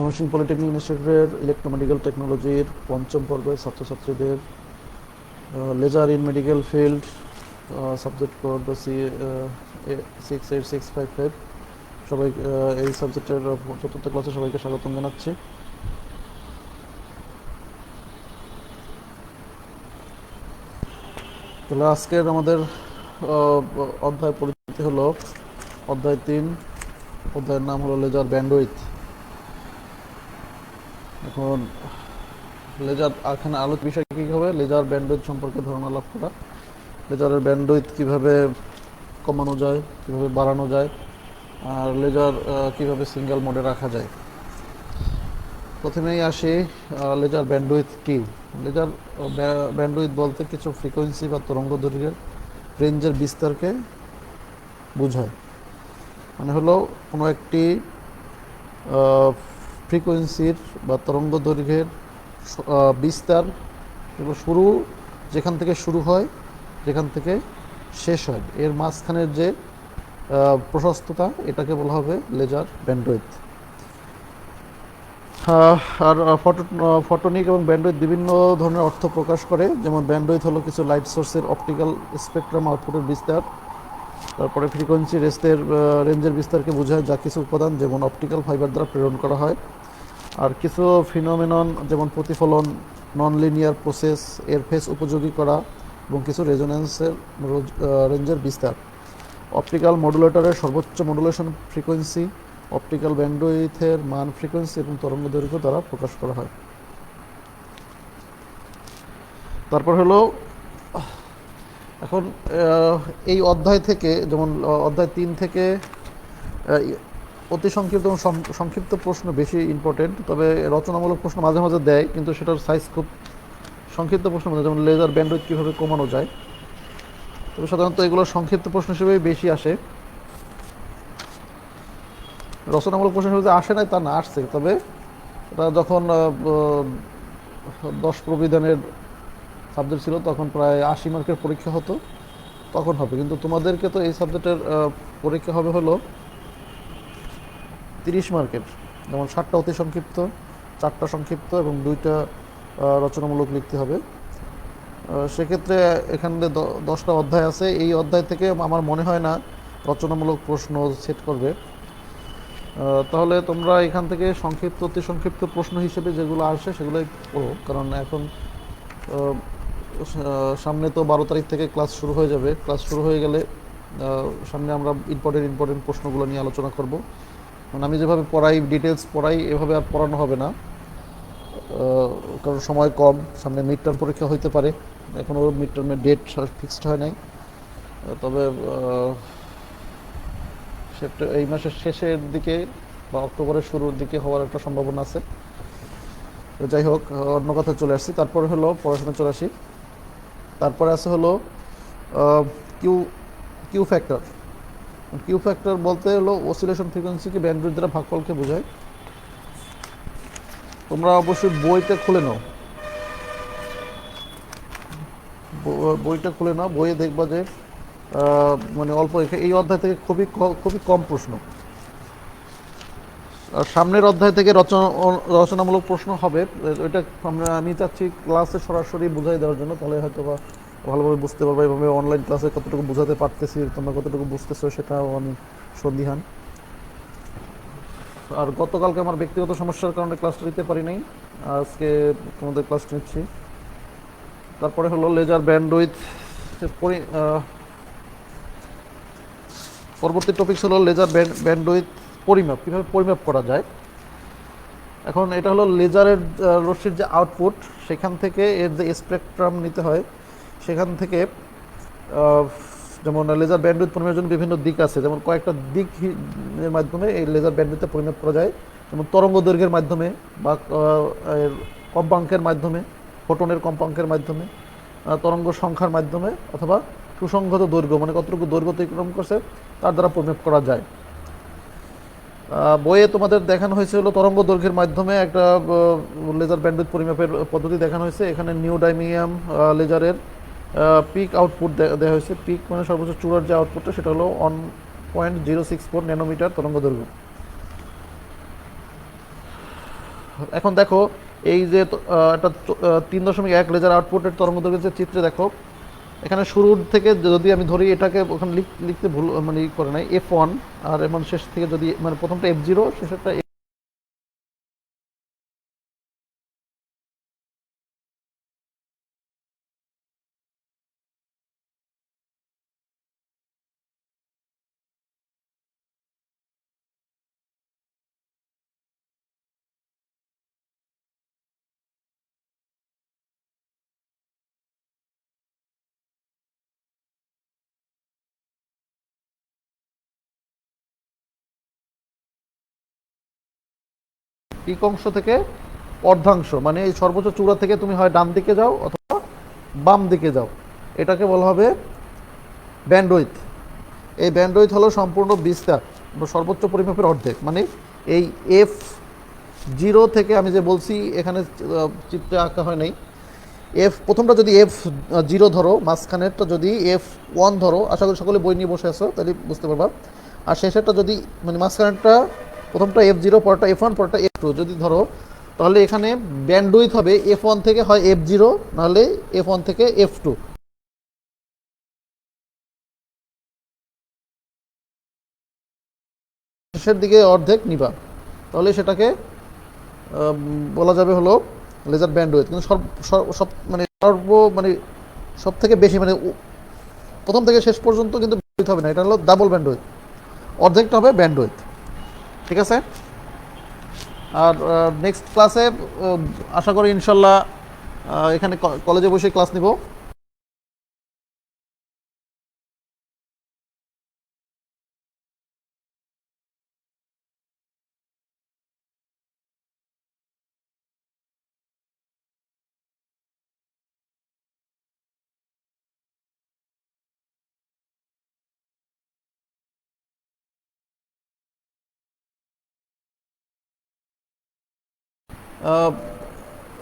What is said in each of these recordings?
Mymensingh polytechnic ইনস্টিটিউটের electromedical টেকনোলজির পঞ্চম পর্বের ছাত্রছাত্রীদের laser in medical field subject code C 68655 সবাই এই সাবজেক্টের চতুর্থ ক্লাসে সবাইকে স্বাগতম জানাচ্ছি। তাহলে আজকের আমাদের অধ্যায় পরিচিতি হলো অধ্যায় 3, অধ্যায়ের নাম হলো লেজার ব্যান্ডউইথ। এখন লেজার এখানে আলোচ্য বিষয় কী হবে? লেজার ব্যান্ডউইথ সম্পর্কে ধারণা লাভ করা, লেজারের ব্যান্ডউইথ কীভাবে কমানো যায়, কীভাবে বাড়ানো যায়, আর লেজার কীভাবে সিঙ্গেল মোডে রাখা যায়। প্রথমেই আসি লেজার ব্যান্ডউইথ কী। লেজার ব্যান্ডউইথ বলতে কিছু ফ্রিকোয়েন্সি বা তরঙ্গ দৈর্ঘ্যের রেঞ্জের বিস্তারকে বোঝায়। মানে হলো কোনো একটি ফ্রিকোয়েন্সির বা তরঙ্গ দৈর্ঘ্যের বিস্তার শুরু, যেখান থেকে শুরু হয়, যেখান থেকে শেষ হয়, এর মাঝখানের যে প্রশস্ততা, এটাকে বলা হবে লেজার ব্যান্ডউইথ। আর ফটোনিক এবং ব্যান্ডউইথ বিভিন্ন ধরনের অর্থ প্রকাশ করে। যেমন ব্যান্ডউইথ হলো কিছু লাইট সোর্সের অপটিক্যাল স্পেকট্রাম আউটপুটের বিস্তার। তারপরে ফ্রিকোয়েন্সি রেঞ্জের বিস্তারকে বোঝায়, যা কিছু উপাদান যেমন অপটিক্যাল ফাইবার দ্বারা প্রেরণ করা হয়। আর কিছু ফিনোমেনন যেমন প্রতিফলন, নন লিনিয়ার প্রসেস, এর ফেস উপযোগী করা এবং কিছু রেজোন্যান্সের রেঞ্জের বিস্তার। অপটিক্যাল মডুলেটরের সর্বোচ্চ মডুলেশন ফ্রিকোয়েন্সি, অপটিক্যাল ব্যান্ডউইথের মান ফ্রিকোয়েন্সি এবং তরঙ্গ দৈর্ঘ্য দ্বারা প্রকাশ করা হয়। তারপর হলো এখন এই অধ্যায় থেকে, যেমন অধ্যায় 3 থেকে অতি সংক্ষিপ্ত এবং সংক্ষিপ্ত প্রশ্ন বেশি ইম্পর্টেন্ট, তবে রচনামূলক প্রশ্ন মাঝে মাঝে দেয়, কিন্তু সেটার সাইজ খুব সংক্ষিপ্ত প্রশ্ন, যেমন লেজার ব্যান্ডউইথ কীভাবে কমানো যায়। তবে সাধারণত এগুলো সংক্ষিপ্ত প্রশ্ন হিসেবেই বেশি আসে, রচনামূলক প্রশ্ন হিসেবে আসে নাই তা না, আসছে। তবে এটা যখন 10 প্রবিধানের সাবজেক্ট ছিল তখন প্রায় 80 মার্কের পরীক্ষা হতো, তখন হবে। কিন্তু তোমাদেরকে তো এই সাবজেক্টের পরীক্ষা হবে হলো 30 মার্কের, যেমন 7টা অতি সংক্ষিপ্ত, 4টা সংক্ষিপ্ত এবং 2টা রচনামূলক লিখতে হবে। সেক্ষেত্রে এখানে 10টা অধ্যায় আছে। এই অধ্যায় থেকে আমার মনে হয় না রচনামূলক প্রশ্ন সেট করবে। তাহলে তোমরা এখান থেকে সংক্ষিপ্ত, অতি সংক্ষিপ্ত প্রশ্ন হিসেবে যেগুলো আসে সেগুলোই পড়ো, কারণ এখন সামনে তো 12 তারিখ থেকে ক্লাস শুরু হয়ে যাবে। ক্লাস শুরু হয়ে গেলে সামনে আমরা ইম্পর্টেন্ট প্রশ্নগুলো নিয়ে আলোচনা করব। মানে আমি যেভাবে পড়াই, ডিটেলস পড়াই, এভাবে আর পড়ানো হবে না, কারণ সময় কম। সামনে মিড টার্ম পরীক্ষা হইতে পারে, এখনও মিড টার্মের ডেট ফিক্সড হয় নাই, তবে এই মাসের শেষের দিকে বা অক্টোবরের শুরুর দিকে হওয়ার একটা সম্ভাবনা আছে। যাই হোক, অন্য কথা চলে আসছি। তারপরে হলো পড়াশোনা চলে আসি। তারপরে আছে হলো কিউ ফ্যাক্টর। কিউ ফ্যাক্টর বলতে হলো অসিলেশন ফ্রিকোয়েন্সিকে ব্যান্ডউইথ দ্বারা ভাগফলকে বোঝায়। তোমরা অবশ্যই বইটা খুলে নাও, বইটা খুলে নাও। বইয়ে দেখবা যে মানে অল্প, এই অধ্যায় থেকে খুবই কম প্রশ্ন। আর সামনের অধ্যায় থেকে রচনামূলক প্রশ্ন হবে। ওইটা আমি চাচ্ছি ক্লাসে সরাসরি বুঝাই দেওয়ার জন্য, তাহলে হয়তো বা ভালোভাবে বুঝতে পারবো। এভাবে অনলাইন ক্লাসে কতটুকু বুঝাতে পারতেছি, তোমরা কতটুকু বুঝতেছো সেটাও আমি সন্দিহান। আর গতকালকে আমার ব্যক্তিগত সমস্যার কারণে ক্লাসটা নিতে পারি নাই, আজকে তোমাদের ক্লাস নিচ্ছি। তারপরে হলো লেজার ব্যান্ডউইথ। পরবর্তী টপিকস হলো লেজার ব্যান্ডউইথ পরিমাপ, কীভাবে পরিমাপ করা যায়। এখন এটা হলো লেজারের রশ্মির যে আউটপুট, সেখান থেকে এর যে স্পেকট্রাম নিতে হয়, সেখান থেকে যেমন লেজার ব্যান্ডউইথ পরিমাপের জন্য বিভিন্ন দিক আছে, যেমন কয়েকটা দিক এর মাধ্যমে এই লেজার ব্যান্ডউইথটা পরিমাপ করা যায়। যেমন তরঙ্গ দৈর্ঘ্যের মাধ্যমে, বা কম্পাঙ্কের মাধ্যমে, ফোটনের কম্পাঙ্কের মাধ্যমে, তরঙ্গ সংখ্যার মাধ্যমে, অথবা সুসংহত দৈর্ঘ্য, মানে কতটুকু দৈর্ঘ্য অতিক্রম করছে তার দ্বারা পরিমাপ করা যায়। বইয়ে তোমাদের দেখানো হয়েছে হলো তরঙ্গ দৈর্ঘ্যের মাধ্যমে একটা লেজার ব্যান্ডউইথ পরিমাপের পদ্ধতি দেখানো হয়েছে। এখানে নিওডাইমিয়াম লেজারের পিক আউটপুট দেওয়া হয়েছে। পিক মানে সর্বোচ্চ চূড়ার যে আউটপুটটা, সেটা হলো 1.064 ন্যানোমিটার তরঙ্গ দৈর্ঘ্য। এখন দেখো এই যে একটা 3.1 লেজার আউটপুটের তরঙ্গদৈর্ঘ্যের চিত্রে দেখো, এখানে শুরুর থেকে যদি আমি ধরি এটাকে ওখানে লিখতে ভুল মানে করে নাই F1, আর এমন শেষ থেকে যদি মানে প্রথমটা F0 শেষেরটা পিক অংশ থেকে অর্ধাংশ, মানে এই সর্বোচ্চ চূড়া থেকে তুমি হয় ডান দিকে যাও অথবা বাম দিকে যাও, এটাকে বলা হবে ব্যান্ডউইথ। এই ব্যান্ডউইথ হলো সম্পূর্ণ বিস্তার সর্বোচ্চ পরিমাপের অর্ধেক। মানে এই F0 থেকে আমি যে বলছি এখানে চিত্রে আঁকা হয় নাই, প্রথমটা যদি F0 ধরো, মাঝখানেরটা যদি F1 ধরো, আশা করি সকলে বই নিয়ে বসে আছো তাহলে বুঝতে পারবা, আর শেষেরটা যদি মানে মাঝখানেরটা প্রথমটা F0, পরটা F1, পরটা F2 যদি ধরো, তাহলে এখানে ব্যান্ডউইথ হবে F1 থেকে হয় F0, নাহলে F1 থেকে F2। শেষের দিকে অর্ধেক নিবা, তাহলে সেটাকে বলা যাবে হলো লেজার ব্যান্ডউইথ। কিন্তু সব মানে মানে সব থেকে বেশি মানে প্রথম থেকে শেষ পর্যন্ত কিন্তু ব্যান্ডউইথ হবে না, এটা হলো ডাবল ব্যান্ডউইথ, অর্ধেকটা হবে ব্যান্ডউইথ। ঠিক আছে? আর নেক্সট ক্লাসে আশা করি ইনশাল্লাহ এখানে কলেজে বসে ক্লাস নিব।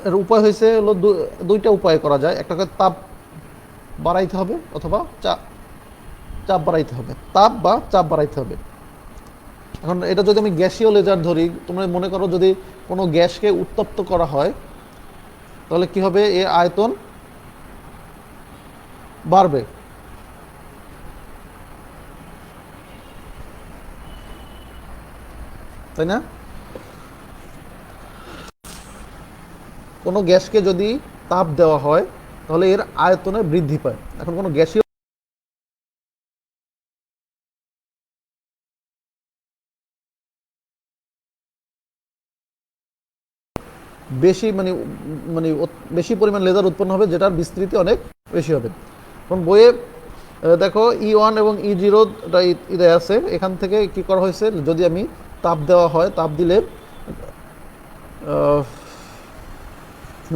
এর উপায় হয়েছে হলো দুইটা উপায় করা যায়, একটাকে তাপ বাড়াইতে হবে অথবা চাপ বাড়াইতে হবে, তাপ বা চাপ বাড়াইতে হবে। এখন এটা যদি আমি গ্যাসীয় লেজার ধরি, তোমরা মনে করো যদি কোনো গ্যাসকে উত্তপ্ত করা হয় তাহলে কি হবে, এর আয়তন বাড়বে, তাই না? কোনো গ্যাসকে যদি তাপ দেওয়া হয় তাহলে এর আয়তনে বৃদ্ধি পায়। এখন কোনো গ্যাসীয় বেশি মানে মানে বেশি পরিমাণ লেজার উৎপন্ন হবে, যেটার বিস্তৃতি অনেক বেশি হবে। কারণ বইয়ে দেখো E1 এবং E0 ইদে আছে, এখান থেকে কি করা হয়েছে, যদি আমি তাপ দেওয়া হয়, তাপ দিলে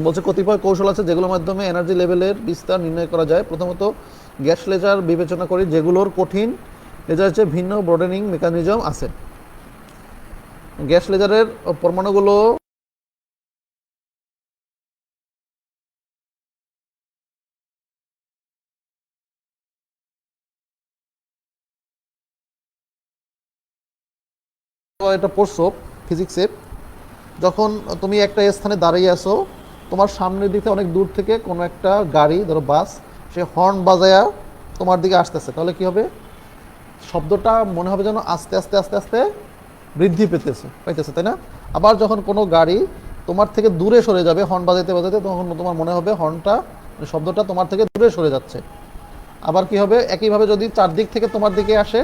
বলছে কতিপয় কৌশল আছে যেগুলোর মাধ্যমে এনার্জি লেভেলের বিস্তার নির্ণয় করা যায়। প্রথমত গ্যাস লেজার বিবেচনা করি, যেগুলোর কঠিন লেজারের চেয়ে ভিন্ন ব্রডেনিং মেকানিজম আছে। গ্যাস লেজারের পরমাণুগুলো এটা পড়ছো ফিজিক্সে, যখন তুমি একটা স্থানে দাঁড়িয়ে আসো, তোমার সামনের দিকে অনেক দূর থেকে কোনো একটা গাড়ি, ধরো বাস, সে হর্ন বাজায়া তোমার দিকে আসতেছে, তাহলে কি হবে, শব্দটা মনে হবে যেন আস্তে আস্তে আস্তে আস্তে বৃদ্ধি পাইতেছে, তাই না? আবার যখন কোনো গাড়ি তোমার থেকে দূরে সরে যাবে হর্ন বাজাতে বাজাতে, তখন তোমার মনে হবে হর্নটা শব্দটা তোমার থেকে দূরে সরে যাচ্ছে। আবার কি হবে, একইভাবে যদি চারদিক থেকে তোমার দিকে আসে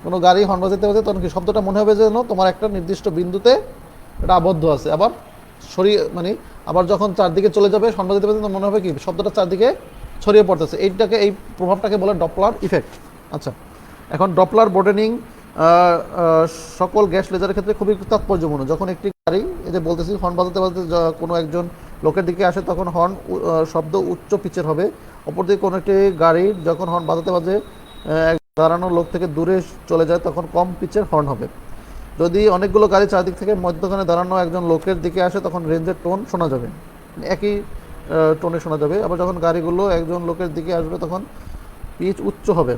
কোনো গাড়ি হর্ন বাজাতে বাজাতে, তখন কি শব্দটা মনে হবে যেন তোমার একটা নির্দিষ্ট বিন্দুতে এটা আবদ্ধ আছে। আবার সরিয়ে মানে আবার যখন চারদিকে চলে যাবে হর্ন বাজাতে বাজাতে, মনে হবে কি শব্দটা চারদিকে ছড়িয়ে পড়তেছে। এই প্রভাবটাকে বলে ডপলার ইফেক্ট। আচ্ছা, এখন ডপলার ব্রডেনিং সকল গ্যাস লেজারের ক্ষেত্রে খুবই তাৎপর্যপূর্ণ। যখন একটি গাড়ি, এই যে বলতেছি হর্ন বাজাতে বাজাতে কোনো একজন লোকের দিকে আসে, তখন হর্ন শব্দ উচ্চ পিচের হবে। অপরদিকে কোনো একটি গাড়ি যখন হর্ন বাজাতে বাজে দাঁড়ানো লোক থেকে দূরে চলে যায়, তখন কম পিচের হর্ন হবে। যদি অনেকগুলো গাড়ি চারদিক থেকে মধ্যখানে দাঁড়ানো একজন লোকের দিকে আসে, তখন রেঞ্জের টোন শোনা যাবে, একই টোনে শোনা যাবে। আবার যখন গাড়িগুলো একজন লোকের দিকে আসবে, তখন পিচ উচ্চ হবে।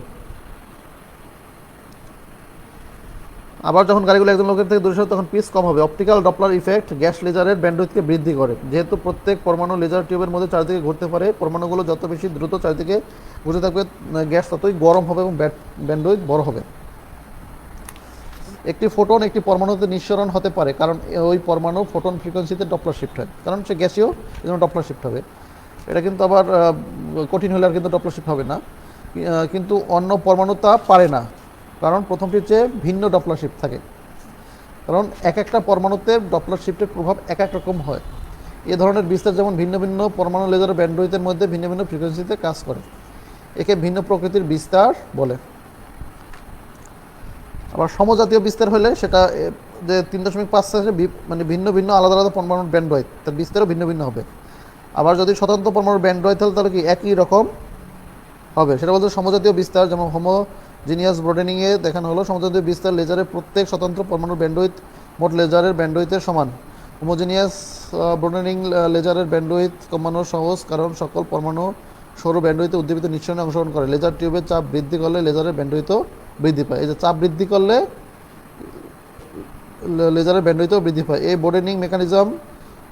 আবার যখন গাড়িগুলো একজন লোকের থেকে দূরে সরে তখন পিচ কম হবে। অপটিক্যাল ডপলার ইফেক্ট গ্যাস লেজারের ব্যান্ডউইথকে বৃদ্ধি করে। যেহেতু প্রত্যেক পরমাণু লেজার টিউবের মধ্যে চারিদিকে ঘুরতে পারে, পরমাণুগুলো যত বেশি দ্রুত চারিদিকে ঘুরতে থাকবে গ্যাস ততই গরম হবে এবং ব্যান্ডউইথ বড় হবে। একটি ফোটন একটি পরমাণুতে নিঃসরণ হতে পারে কারণ ওই পরমাণু ফোটন ফ্রিকোয়েন্সিতে ডপলার শিফট হয়, কারণ সে গ্যাসীয় এজন্য ডপলার শিফট হবে। এটা কিন্তু আবার কঠিন হলে আর কিন্তু ডপলার শিফট হবে না, কিন্তু অন্য পরমাণু তা পারে না, কারণ প্রথমটির চেয়ে ভিন্ন ডপলার শিফট থাকে। কারণ এক একটা পরমাণুতে ডপলার শিফটের প্রভাব এক এক রকম হয়। এ ধরনের বিস্তার যেমন ভিন্ন ভিন্ন পরমাণু লেজার ব্যান্ডউইথের মধ্যে ভিন্ন ভিন্ন ফ্রিকোয়েন্সিতে কাজ করে, একে ভিন্ন প্রকৃতির বিস্তার বলে। আবার সমজাতীয় বিস্তার হলে সেটা যে 3.5 মানে ভিন্ন ভিন্ন আলাদা আলাদা পরমাণুর ব্যান্ডউইথ, তার বিস্তারও ভিন্ন ভিন্ন হবে। আবার যদি স্বতন্ত্র পরমাণুর ব্যান্ডউইথ হলে তাহলে কি একই রকম হবে, সেটা বলতে সমজাতীয় বিস্তার। যেমন হোমোজিনিয়াস ব্রোডেনিংয়ে দেখানো হলো সমজাতীয় বিস্তার লেজারের প্রত্যেক স্বতন্ত্র পরমাণুর ব্যান্ডউইথ মোট লেজারের ব্যান্ডউইথের সমান। হোমোজিনিয়াস ব্রোডেনিং লেজারের ব্যান্ডউইথ কমানো সহজ, কারণ সকল পরমাণু সৌর ব্যান্ডউইথে উদ্দীপিত নিঃসরণে অংশগ্রহণ করে। লেজার টিউবের চাপ বৃদ্ধি করলে লেজারের ব্যান্ডউইথও বৃদ্ধি পায়। এই যে চাপ বৃদ্ধি করলে লেজারের ব্যান্ডউইথও বৃদ্ধি পায়। এই ব্রোডেনিং মেকানিজম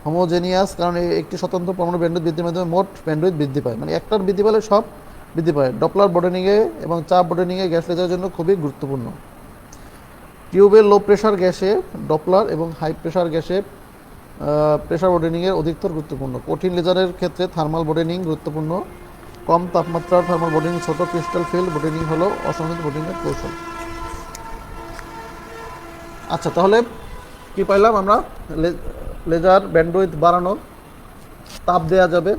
হোমোজেনিয়াস, কারণ একটি স্বতন্ত্র পরমাণু ব্যান্ডউইথ বৃদ্ধির মাধ্যমে মোট ব্যান্ডউইথ বৃদ্ধি পায়, মানে একটার বৃদ্ধি পেলে সব বৃদ্ধি পায়। ডপলার ব্রোডেনিংয়ে এবং চাপ ব্রোডেনিংয়ে গ্যাস লেজারের জন্য খুবই গুরুত্বপূর্ণ। টিউবের লো প্রেশার গ্যাসে ডপলার এবং হাই প্রেশার গ্যাসে প্রেশার ব্রোডেনিংয়ের অধিকতর গুরুত্বপূর্ণ। কঠিন লেজারের ক্ষেত্রে থার্মাল ব্রোডেনিং গুরুত্বপূর্ণ। কম তাপমাত্রার থার্মাল ব্রোডেনিং, ছোট ক্রিস্টাল ফিল্ড ব্রোডেনিং হলো অসংহত ব্রোডেনিংয়ের কৌশল। আচ্ছা, তাহলে কি পাইলাম আমরা? লেজার ব্যান্ডউইথ বাড়ানো, তাপ দেওয়া যাবে,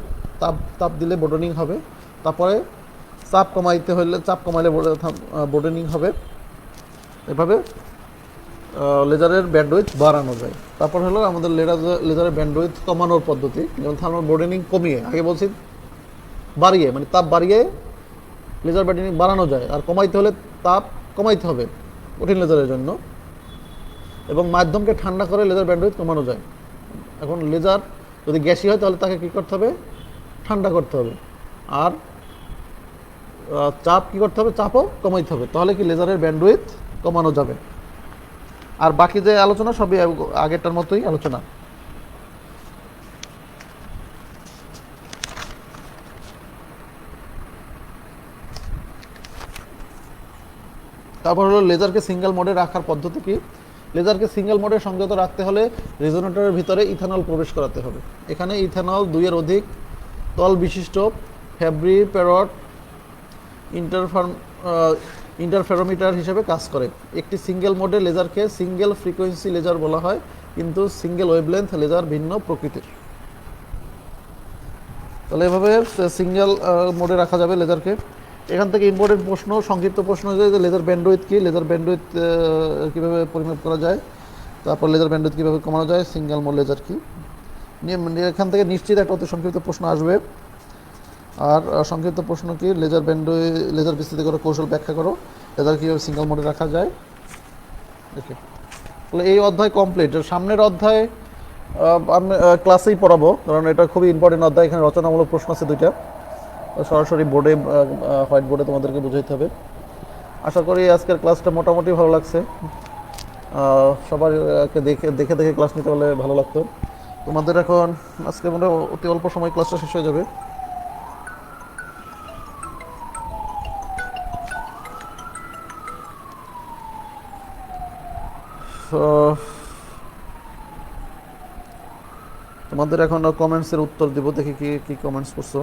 তাপ দিলে ব্রোডেনিং হবে। তারপরে চাপ কমাইতে হলে চাপ কমাইলে ব্রোডেনিং হবে। এভাবে লেজারের ব্যান্ডউইথ বাড়ানো যায়। তারপর হলো আমাদের লেজারের ব্যান্ডউইথ কমানোর পদ্ধতি, যেমন থার্মাল ব্রোডেনিং কমিয়ে, আগে বলছি বাড়িয়ে, মানে তাপ বাড়িয়ে লেজার ব্যান্ডউইথ বাড়ানো যায়, আর কমাইতে হলে তাপ কমাইতে হবে কঠিন লেজারের জন্য। এবং মাধ্যমকে ঠান্ডা করে লেজার ব্যান্ডউইথ কমানো যায়। এখন লেজার যদি গ্যাসি হয় তাহলে তাকে কী করতে হবে? ঠান্ডা করতে হবে। আর চাপ কী করতে হবে? চাপও কমাইতে হবে, তাহলে কি লেজারের ব্যান্ডউইথ কমানো যাবে। আর বাকি যে আলোচনা সবই আগেরটার মতোই আলোচনা। তারপর হলো লেজারকে সিঙ্গেল মোডে রাখার পদ্ধতি কি? লেজারকে সিঙ্গেল মোডে সংযত রাখতে হলে রেজোনেটরের ভিতরে ইথানল প্রবেশ করাতে হবে। এখানে ইথানল 2 এর অধিক তল বিশিষ্ট ফ্যাব্রি প্যারট ইন্টারফেরোমিটার হিসেবে কাজ করে। একটি সিঙ্গেল মোডে লেজারকে সিঙ্গেল ফ্রিকোয়েন্সি লেজার বলা হয়, কিন্তু সিঙ্গেল ওয়েভলেন্থ লেজার ভিন্ন প্রকৃতির। তাহলে এভাবে সিঙ্গেল মোডে রাখা যাবে লেজারকে। এখান থেকে ইম্পর্টেন্ট প্রশ্ন, সংক্ষিপ্ত প্রশ্ন হয়ে যায় যে লেজার ব্যান্ডউইথ কী, লেজার ব্যান্ডউইথ কীভাবে পরিমাপ করা যায়, তারপর লেজার ব্যান্ডউইথ কীভাবে কমানো যায়, সিঙ্গেল মোড লেজার কী। এখান থেকে নিশ্চিত একটা অতি সংক্ষিপ্ত প্রশ্ন আসবে। আর সংক্ষিপ্ত প্রশ্ন কি? লেজার বিস্তৃতি করার কৌশল ব্যাখ্যা করো, লেজার কীভাবে সিঙ্গেল মোডে রাখা যায়। ওকে, তাহলে এই অধ্যায় কমপ্লিট। সামনের অধ্যায় আমি ক্লাসেই পড়াবো, কারণ এটা খুবই ইম্পর্টেন্ট অধ্যায়। এখানে রচনামূলক প্রশ্ন আছে 2টা, সরাসরি বোর্ডে হোয়াইট বোর্ডে তোমাদেরকে বুঝাইতে হবে। আশা করি আজকের ক্লাসটা মোটামুটি ভালো লাগছে। সবাইকে দেখে দেখে দেখে ক্লাস নিতে হলে ভালো লাগতো। তোমাদের এখন আজকে মনে অতি অল্প সময় ক্লাসটা শেষ হয়ে যাবে। তোমাদের এখন কমেন্টসের উত্তর দিব, দেখি কি কি কমেন্টস করছো।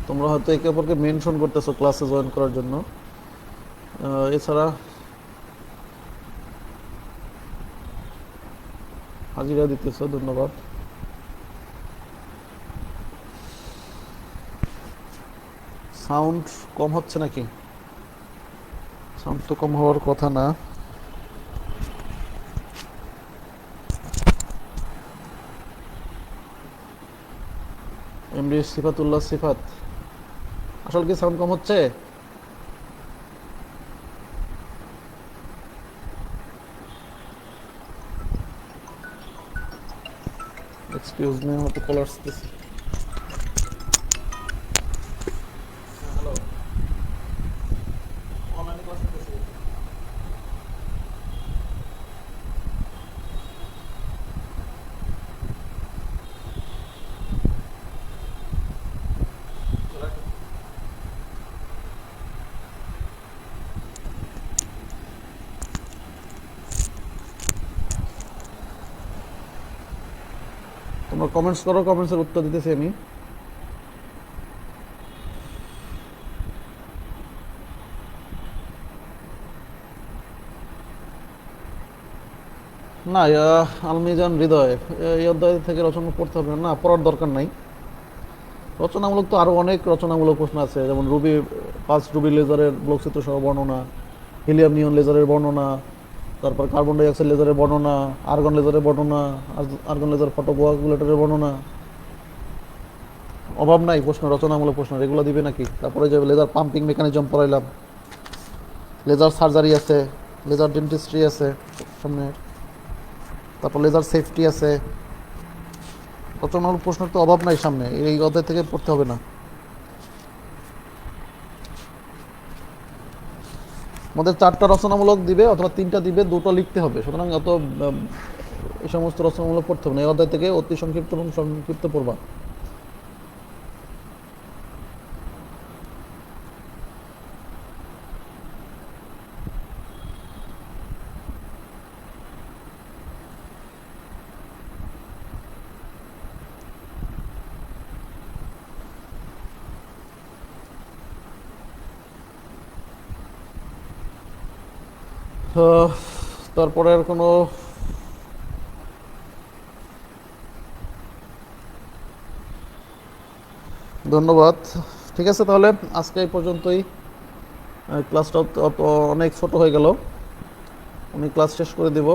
তোমরা হয়তো একে অপরকে মেনশন করতেছো ক্লাসে জয়েন করার জন্য। এছাড়া হাজিরা দিতেছ, ধন্যবাদ। সাউন্ড কম হচ্ছে নাকি? সাউন্ড তো কম হওয়ার কথা না। এমডি সিফাতুল্লাহ সিফাত, আসলে কি সাউন্ড কম হচ্ছে? এক্সকিউজ মি, হয়তো কল আসতেছে। হ্যালো, অনলাইনে ক্লাস করতেছি। তোমরা কমেন্টস করো, কমেন্টসের উত্তর দিতেছি আমি। না, আলমিজান হৃদয়, এই অধ্যায় থেকে রচনা পড়তে হবে না, পড়ার দরকার নাই। রচনামূলক তো আরও অনেক রচনামূলক প্রশ্ন আছে, যেমন রুবি, ফার্স্ট রুবি লেজারের ব্লকচিত্র সহ বর্ণনা, হিলিয়াম নিয়ন লেজারের বর্ণনা, তারপর কার্বন ডাইঅক্সাইড লেজারের বর্ণনা, আর্গন লেজারের বর্ণনা, আর্গন লেজার ফটোকোয়াগুলেটরের বর্ণনা। অভাব নাই প্রশ্ন, রচনামূলক প্রশ্ন, এগুলো দিবে নাকি? তারপরে যে লেজার পাম্পিং মেকানিজম পড়াইলাম, লেজার সার্জারি আছে, লেজার ডেন্টিস্ট্রি আছে সামনে, তারপর লেজার সেফটি আছে। রচনামূলক প্রশ্নের তো অভাব নাই সামনে, এই অধ্যায় থেকে পড়তে হবে না। আমাদের 4টা রচনামূলক দিবে অথবা 3টা দিবে, 2টো লিখতে হবে, সুতরাং অত এই সমস্ত রচনামূলক পড়তে হবে না, এই অধ্যায় থেকে অতি সংক্ষিপ্ত এবং সংক্ষিপ্ত পড়বা। আহ, তারপরে আর কোনো ধন্যবাদ। ঠিক আছে, তাহলে আজকে এই পর্যন্তই। ক্লাসটা অনেক ছোট হয়ে গেল, আমি ক্লাস শেষ করে দেব।